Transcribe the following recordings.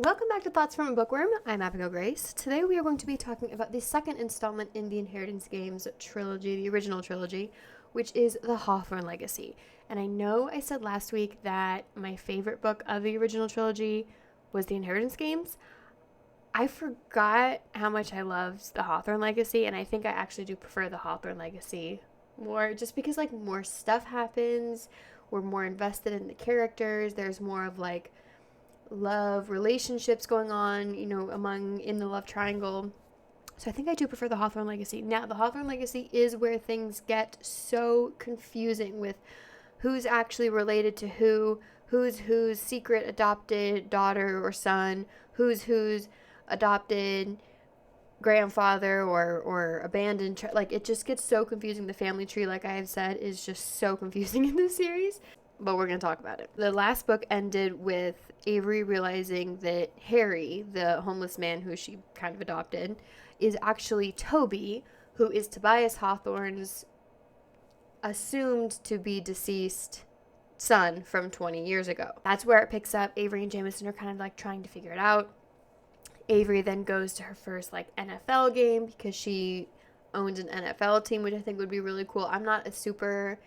Welcome back to Thoughts from a Bookworm. I'm Abigail Grace. Today we are going to be talking about the second installment in the Inheritance Games trilogy, the original trilogy, which is The Hawthorne Legacy. And I know I said last week that my favorite book of the original trilogy was The Inheritance Games. I forgot how much I loved The Hawthorne Legacy, and I think I actually do prefer The Hawthorne Legacy more, just because more stuff happens, we're more invested in the characters, there's more of love relationships going on, in the love triangle. So I think I do prefer the Hawthorne Legacy. Now, the Hawthorne Legacy is where things get so confusing with who's actually related to who's whose secret adopted daughter or son, who's adopted grandfather or abandoned. It just gets so confusing. The family tree, like I have said, is just so confusing in this series. But we're going to talk about it. The last book ended with Avery realizing that Harry, the homeless man who she kind of adopted, is actually Toby, who is Tobias Hawthorne's assumed to be deceased son from 20 years ago. That's where it picks up. Avery and Jameson are kind of trying to figure it out. Avery then goes to her first NFL game because she owns an NFL team, which I think would be really cool. I'm not super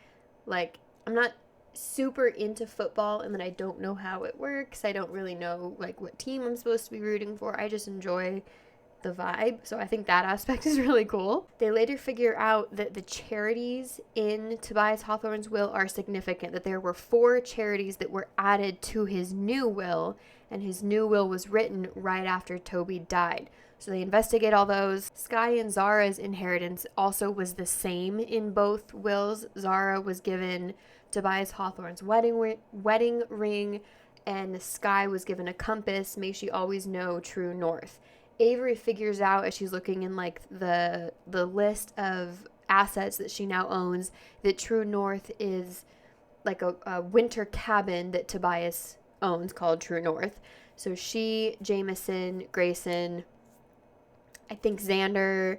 into football, and then I don't know how it works. I don't really know what team I'm supposed to be rooting for. I just enjoy the vibe. So I think that aspect is really cool. They later figure out that the charities in Tobias Hawthorne's will are significant, that there were 4 charities that were added to his new will, and his new will was written right after Toby died. So they investigate all those. Sky and Zara's inheritance also was the same in both wills. Zara was given Tobias Hawthorne's wedding ring, and Sky was given a compass. May she always know true north. Avery figures out as she's looking in the list of assets that she now owns that true north is a winter cabin that Tobias owns called True North. So she, Jameson, Grayson, I think Xander,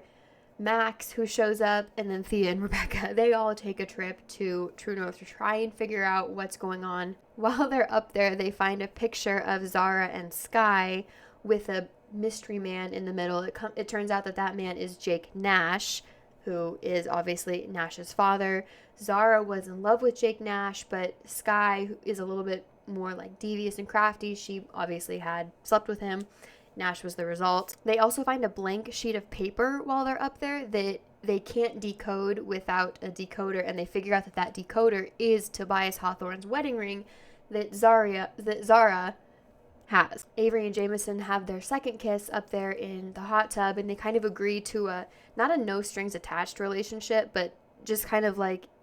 Max, who shows up, and then Thea and Rebecca, they all take a trip to True North to try and figure out what's going on. While they're up there, they find a picture of Zara and Sky with a mystery man in the middle. It turns out that man is Jake Nash, who is obviously Nash's father. Zara was in love with Jake Nash, but Sky is a little bit more devious and crafty. She obviously had slept with him. Nash was the result. They also find a blank sheet of paper while they're up there that they can't decode without a decoder, and they figure out that decoder is Tobias Hawthorne's wedding ring that Zara has. Avery and Jameson have their second kiss up there in the hot tub, and they kind of agree to not a no strings attached relationship, but just kind of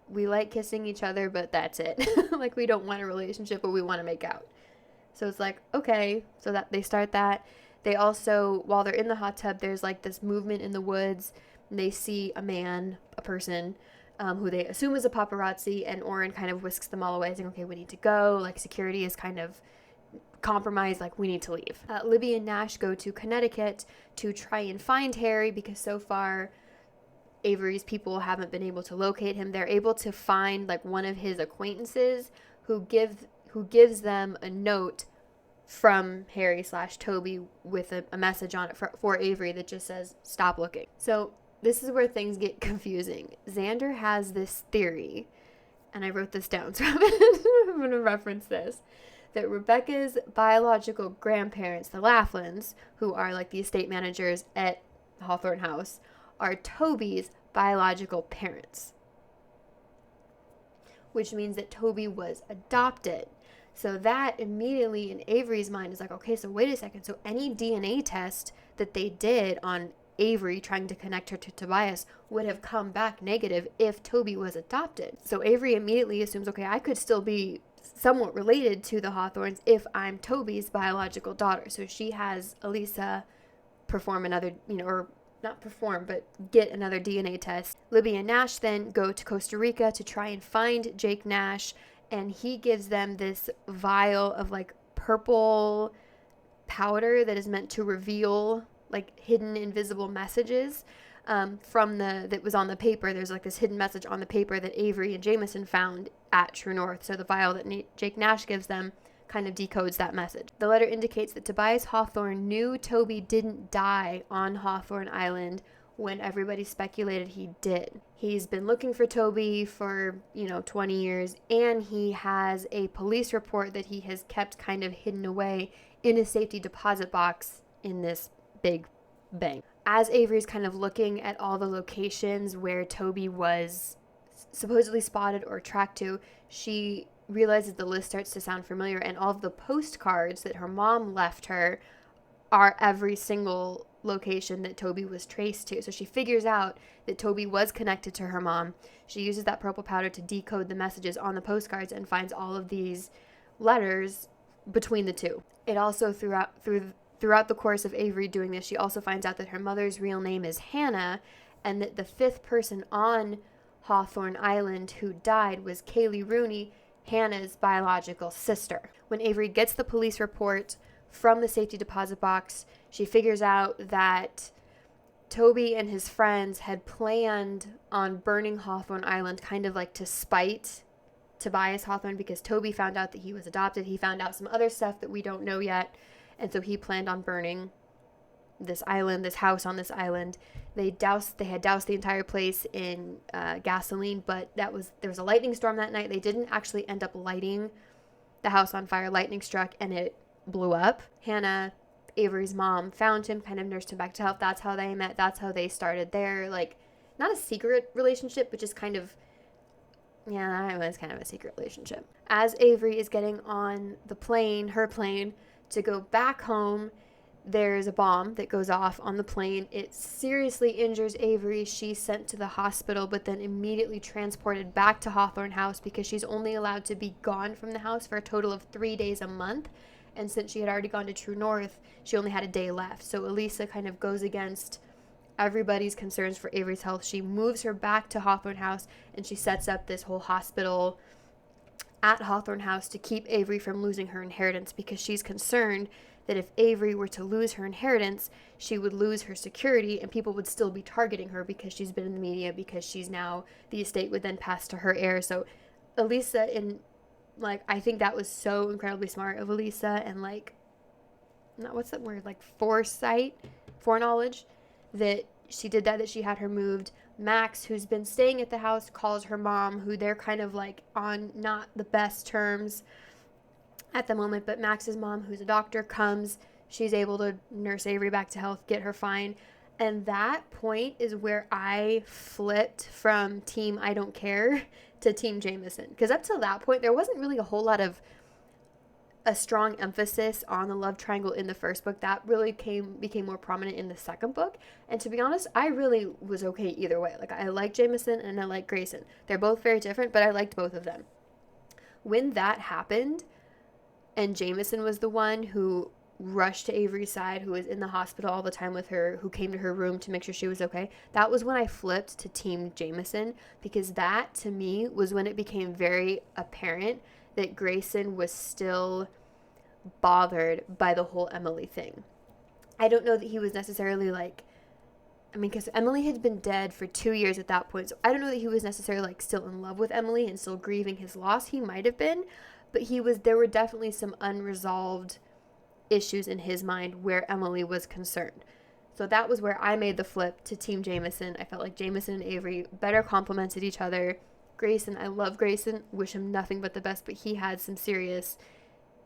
we like kissing each other, but that's it. We don't want a relationship, but we want to make out. So it's okay, so that they start that. They also, while they're in the hot tub, there's this movement in the woods, and they see a person, who they assume is a paparazzi, and Oren kind of whisks them all away, saying, okay, we need to go, security is kind of compromised, we need to leave. Libby and Nash go to Connecticut to try and find Harry, because so far Avery's people haven't been able to locate him. They're able to find one of his acquaintances who gives them a note from Harry/Toby with a message on it for Avery that just says, stop looking. So this is where things get confusing. Xander has this theory, and I wrote this down, so I'm going to reference this, that Rebecca's biological grandparents, the Laughlins, who are the estate managers at Hawthorne House, are Toby's biological parents, which means that Toby was adopted. So that immediately in Avery's mind is okay, so wait a second. So any DNA test that they did on Avery trying to connect her to Tobias would have come back negative if Toby was adopted. So Avery immediately assumes, okay, I could still be somewhat related to the Hawthornes if I'm Toby's biological daughter. So she has Elisa perform another, or not perform, but get another DNA test. Libby and Nash then go to Costa Rica to try and find Jake Nash, and he gives them this vial of purple powder that is meant to reveal hidden invisible messages that was on the paper. There's this hidden message on the paper that Avery and Jameson found at True North. So the vial that Jake Nash gives them kind of decodes that message. The letter indicates that Tobias Hawthorne knew Toby didn't die on Hawthorne Island when everybody speculated he did. He's been looking for Toby for, 20 years, and he has a police report that he has kept kind of hidden away in a safety deposit box in this big bank. As Avery's kind of looking at all the locations where Toby was supposedly spotted or tracked to, she realizes the list starts to sound familiar, and all of the postcards that her mom left her are every single location that Toby was traced to. So she figures out that Toby was connected to her mom. She uses that purple powder to decode the messages on the postcards and finds all of these letters between the two. It also, throughout the course of Avery doing this, she also finds out that her mother's real name is Hannah, and that the fifth person on Hawthorne Island who died was Kaylee Rooney, Hannah's biological sister. When Avery gets the police report from the safety deposit box, she figures out that Toby and his friends had planned on burning Hawthorne Island kind of like to spite Tobias Hawthorne, because Toby found out that he was adopted. He found out some other stuff that we don't know yet, and so he planned on burning this island, this house on this island. They had doused the entire place in gasoline, but there was a lightning storm that night. They didn't actually end up lighting the house on fire. Lightning struck and it blew up. Hannah, Avery's mom, found him, kind of nursed him back to health. That's how they met. That's how they started their, not a secret relationship, but just kind of, it was kind of a secret relationship. As Avery is getting on her plane, to go back home, there's a bomb that goes off on the plane. It seriously injures Avery. She's sent to the hospital, but then immediately transported back to Hawthorne House because she's only allowed to be gone from the house for a total of 3 days a month. And since she had already gone to True North, she only had a day left. So Elisa kind of goes against everybody's concerns for Avery's health. She moves her back to Hawthorne House, and she sets up this whole hospital at Hawthorne House to keep Avery from losing her inheritance, because she's concerned that if Avery were to lose her inheritance, she would lose her security and people would still be targeting her because she's been in the media, because she's now, the estate would then pass to her heir. So Elisa, I think that was so incredibly smart of Elisa, and what's that word? Foreknowledge, that she did that she had her moved. Max, who's been staying at the house, calls her mom, who they're kind of on not the best terms at the moment, but Max's mom, who's a doctor, comes. She's able to nurse Avery back to health, get her fine. And that point is where I flipped from team I don't care to team Jameson. Because up till that point, there wasn't really a whole lot of a strong emphasis on the love triangle in the first book. That really became more prominent in the second book. And to be honest, I really was okay either way. I like Jameson and I like Grayson. They're both very different, but I liked both of them. When that happened, and Jameson was the one who rushed to Avery's side, who was in the hospital all the time with her, who came to her room to make sure she was okay, that was when I flipped to team Jameson, because that, to me, was when it became very apparent that Grayson was still bothered by the whole Emily thing. I don't know that he was necessarily because Emily had been dead for 2 years at that point, so I don't know that he was necessarily still in love with Emily and still grieving his loss. He might have been, but there were definitely some unresolved issues in his mind where Emily was concerned. So that was where I made the flip to team Jameson. I felt like Jameson and Avery better complemented each other. Grayson, I love Grayson, wish him nothing but the best, but he had some serious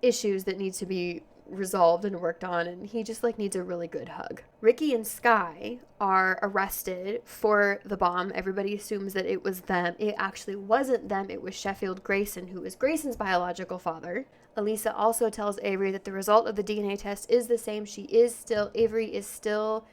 issues that need to be resolved and worked on, and he just needs a really good hug. Ricky and Sky are arrested for the bomb. Everybody assumes that it was them. It actually wasn't them. It was Sheffield Grayson, who is Grayson's biological father. Elisa also tells Avery that the result of the DNA test is the same. Avery is still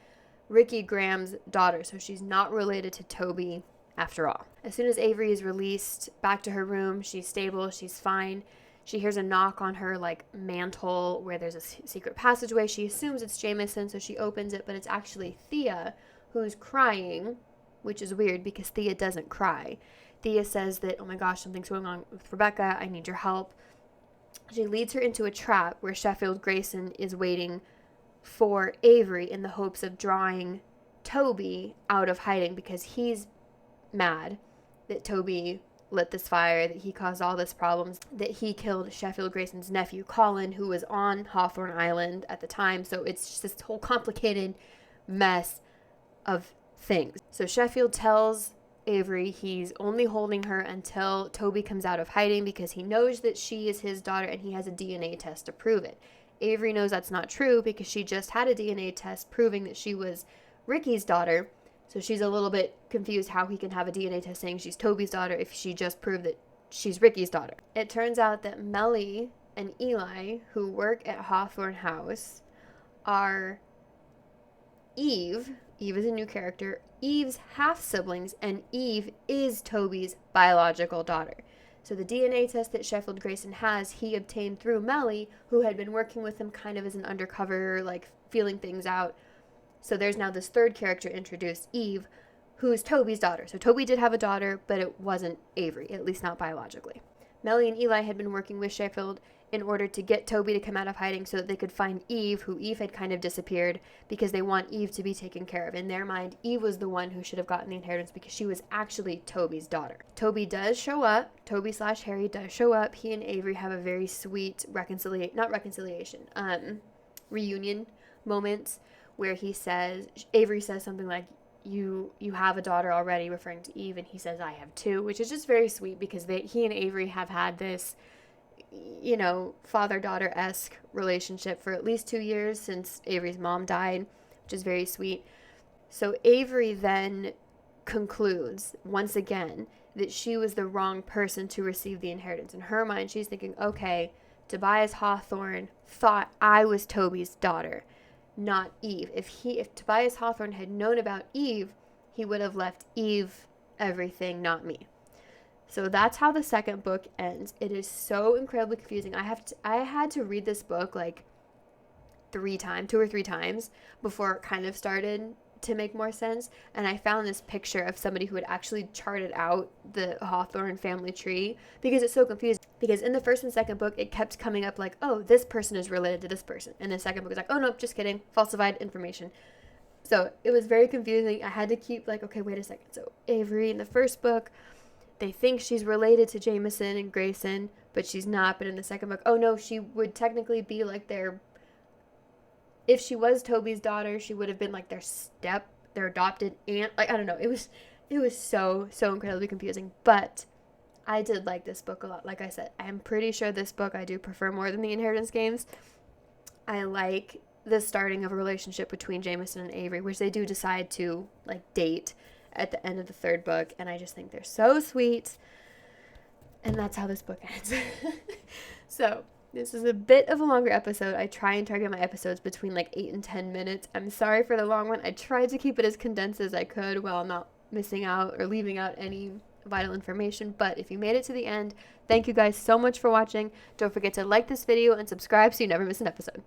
Ricky Graham's daughter, so she's not related to Toby after all. As soon as Avery is released back to her room, she's stable, she's fine. She hears a knock on her mantle where there's a secret passageway. She assumes it's Jameson, so she opens it, but it's actually Thea who's crying, which is weird because Thea doesn't cry. Thea says that, oh my gosh, something's going on with Rebecca, I need your help. She leads her into a trap where Sheffield Grayson is waiting for Avery in the hopes of drawing Toby out of hiding, because he's mad that Toby lit this fire, that he caused all this problems, that he killed Sheffield Grayson's nephew, Colin, who was on Hawthorne Island at the time. So it's just this whole complicated mess of things. So Sheffield tells Avery he's only holding her until Toby comes out of hiding because he knows that she is his daughter and he has a DNA test to prove it. Avery knows that's not true because she just had a DNA test proving that she was Ricky's daughter. So she's a little bit confused how he can have a DNA test saying she's Toby's daughter if she just proved that she's Ricky's daughter. It turns out that Melly and Eli, who work at Hawthorne House, are Eve is a new character, Eve's half-siblings, and Eve is Toby's biological daughter. So the DNA test that Sheffield Grayson has, he obtained through Melly, who had been working with him kind of as an undercover, like feeling things out. So there's now this third character introduced, Eve, who's Toby's daughter. So Toby did have a daughter, but it wasn't Avery, at least not biologically. Melly and Eli had been working with Sheffield in order to get Toby to come out of hiding so that they could find Eve, who Eve had kind of disappeared, because they want Eve to be taken care of. In their mind, Eve was the one who should have gotten the inheritance because she was actually Toby's daughter. Toby does show up. Toby/Harry does show up. He and Avery have a very sweet reunion moment where Avery says something like, you have a daughter already, referring to Eve, and he says, I have two, which is just very sweet because he and Avery have had this, father-daughter-esque relationship for at least 2 years since Avery's mom died, which is very sweet. So Avery then concludes, once again, that she was the wrong person to receive the inheritance. In her mind, she's thinking, okay, Tobias Hawthorne thought I was Toby's daughter, not Eve. If Tobias Hawthorne had known about Eve, he would have left Eve everything, not me. So that's how the second book ends. It is so incredibly confusing. I had to read this book like 2 or 3 times before it kind of started to make more sense. And I found this picture of somebody who had actually charted out the Hawthorne family tree because it's so confusing. Because in the first and second book, it kept coming up like, oh, this person is related to this person. And the second book was like, oh, no, just kidding. Falsified information. So it was very confusing. I had to keep like, okay, wait a second. So Avery in the first book, they think she's related to Jameson and Grayson, but she's not. But in the second book, oh no, she would technically be like if she was Toby's daughter, she would have been like their adopted aunt. Like, I don't know. It was so incredibly confusing. But I did like this book a lot. Like I said, I'm pretty sure this book I do prefer more than the Inheritance games. I like the starting of a relationship between Jameson and Avery, which they do decide to like date at the end of the third book, and I just think they're so sweet. And that's how this book ends. So this is a bit of a longer episode. I try and target my episodes between like 8 and 10 minutes. I'm sorry for the long one. I tried to keep it as condensed as I could while not missing out or leaving out any vital information. But if you made it to the end, thank you guys so much for watching. Don't forget to like this video and subscribe so you never miss an episode.